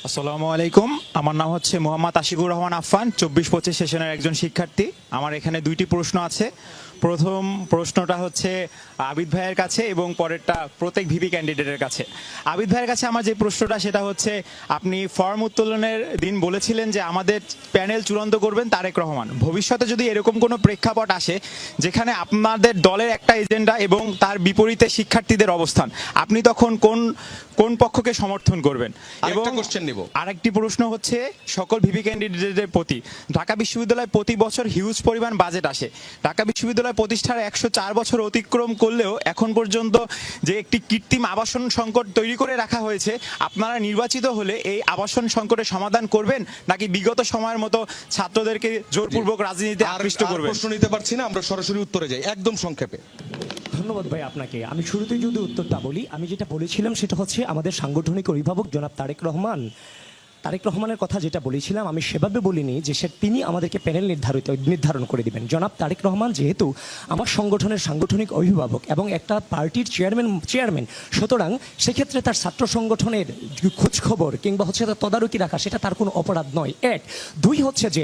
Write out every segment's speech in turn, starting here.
আসসালামু আলাইকুম। আমার নাম হচ্ছে মোহাম্মদ আশিকুর রহমান আফফান, 24-25 সেশনের একজন শিক্ষার্থী। আমার এখানে দুইটি প্রশ্ন আছে। প্রথম প্রশ্নটা হচ্ছে আবিদ ভাইয়ের কাছে এবং পরেরটা প্রত্যেক ভিপি ক্যান্ডিডেটের কাছে। আবিদ ভাইয়ের কাছে আমার যে প্রশ্নটা সেটা হচ্ছে, আপনি ফর্ম উত্তোলনের দিন বলেছিলেন যে আমাদের প্যানেল চূড়ান্ত করবেন তারেক রহমান। ভবিষ্যতে যদি এরকম কোনো প্রেক্ষাপট আসে যেখানে আপনাদের দলের একটা এজেন্ডা এবং তার বিপরীতে শিক্ষার্থীদের অবস্থান, আপনি তখন কোন কোন পক্ষকে সমর্থন করবেন? এবং আরেকটি প্রশ্ন হচ্ছে সকল ভিপি ক্যান্ডিডেটের প্রতি, ঢাকা বিশ্ববিদ্যালয় প্রতি বছর হিউজ পরিমাণ বাজেট আসে। ঢাকা বিশ্ববিদ্যালয় প্রতিষ্ঠার 104 বছর অতিক্রম করলেও এখন পর্যন্ত যে একটি কৃত্রিম আবাসন সংকট তৈরি করে রাখা হয়েছে, আপনারা নির্বাচিত হলে এই আবাসন সংকটের সমাধান করবেন নাকি বিগত সময়ের মতো ছাত্রদেরকে জোরপূর্বক রাজনীতিতে আকৃষ্ট করবেন? প্রশ্ন নিতে পারছি না, আমরা সরাসরি উত্তরে যাই একদম সংক্ষেপে। ধন্যবাদ ভাই আপনাকে। আমি শুরুতেই যদি উত্তরটা বলি, আমি যেটা বলেছিলাম সেটা হচ্ছে আমাদের সাংগঠনিক অভিভাবক জনাব তারেক রহমানের কথা যেটা বলেছিলাম, আমি সেভাবে বলিনি যে তিনি আমাদেরকে প্যানেল নির্ধারণ করে দিবেন। জনাব তারেক রহমান যেহেতু আমার সংগঠনের সাংগঠনিক অভিভাবক এবং একটা পার্টির চেয়ারম্যান, সুতরাং সেক্ষেত্রে তার ছাত্র সংগঠনের খোঁজখবর কিংবা হচ্ছে তার তদারকি রাখা সেটা তার কোনো অপরাধ নয়। এক, দুই হচ্ছে যে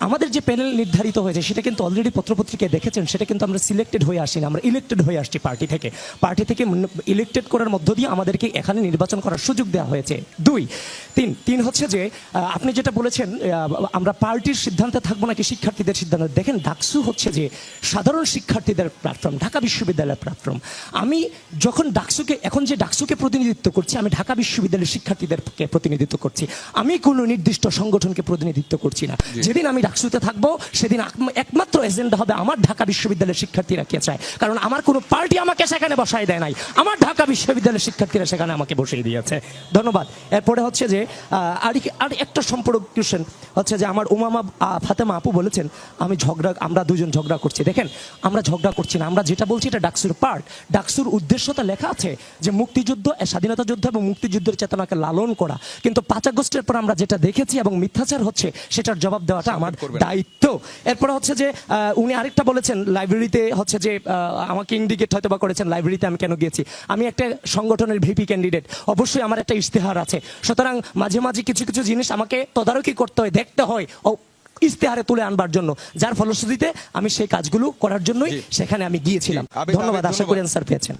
আমাদের যে প্যানেল নির্ধারিত হয়েছে সেটা কিন্তু অলরেডি পত্রপত্রিকায় দেখেছেন, সেটা কিন্তু আমরা সিলেক্টেড হয়ে আসি না, আমরা ইলেক্টেড হয়ে আসছি পার্টি থেকে ইলেক্টেড করার মধ্য দিয়ে আমাদেরকে এখানে নির্বাচন করার সুযোগ দেওয়া হয়েছে। তিন হচ্ছে যে আপনি যেটা বলেছেন আমরা পার্টির সিদ্ধান্তে থাকবো নাকি শিক্ষার্থীদের সিদ্ধান্ত। দেখেন, ডাকসু হচ্ছে যে সাধারণ শিক্ষার্থীদের প্ল্যাটফর্ম, ঢাকা বিশ্ববিদ্যালয়ের প্ল্যাটফর্ম। আমি যখন ডাকসুকে প্রতিনিধিত্ব করছি, আমি ঢাকা বিশ্ববিদ্যালয়ের শিক্ষার্থীদেরকে প্রতিনিধিত্ব করছি, আমি কোনো নির্দিষ্ট সংগঠনকে প্রতিনিধিত্ব করছি না। যেদিন আমি ডাকসুতে থাকবো সেদিন একমাত্র এজেন্ডা হবে আমার ঢাকা বিশ্ববিদ্যালয়ের শিক্ষার্থীরা কে চায়, কারণ আমার কোনো পার্টি আমাকে সেখানে বসাই দেয় নাই, আমার ঢাকা বিশ্ববিদ্যালয়ের শিক্ষার্থীরা সেখানে আমাকে বসিয়ে দিয়েছে। ধন্যবাদ। এরপরে হচ্ছে যে আর একটা সম্পর্ক কোশ্চেন হচ্ছে যে আমার উমামা ফাতেমা আপু বলেছেন আমরা দুজন ঝগড়া করছি। দেখেন, আমরা ঝগড়া করছি না, আমরা যেটা বলছি এটা ডাকসুর পার্ট। ডাকসুর উদ্দেশ্যটা লেখা আছে যে মুক্তিযুদ্ধ, স্বাধীনতা যুদ্ধ এবং মুক্তিযুদ্ধের চেতনাকে লালন করা, কিন্তু 5 আগস্টের পর আমরা যেটা দেখেছি এবং মিথ্যাচার হচ্ছে সেটার জবাব দেওয়াটা আমার দায়িত্ব। এরপরে হচ্ছে যে উনি আরেকটা বলেছেন লাইব্রেরিতে হচ্ছে যে আমাকে ইন্ডিকেট হয়তো বা করেছেন লাইব্রেরিতে আমি কেন গিয়েছি। আমি একটা সংগঠনের ভিপি ক্যান্ডিডেট, অবশ্যই আমার একটা ইশতেহার আছে, সুতরাং মাঝে মাঝে কিছু কিছু জিনিস আমাকে তদারকি করতে হয়, দেখতে হয় ইশতেহারে তুলে আনবার জন্য, যার ফলশ্রুতিতে আমি সেই কাজগুলো করার জন্যই সেখানে আমি গিয়েছিলাম। ধন্যবাদ, আশা করি অ্যান্সার পেয়েছেন।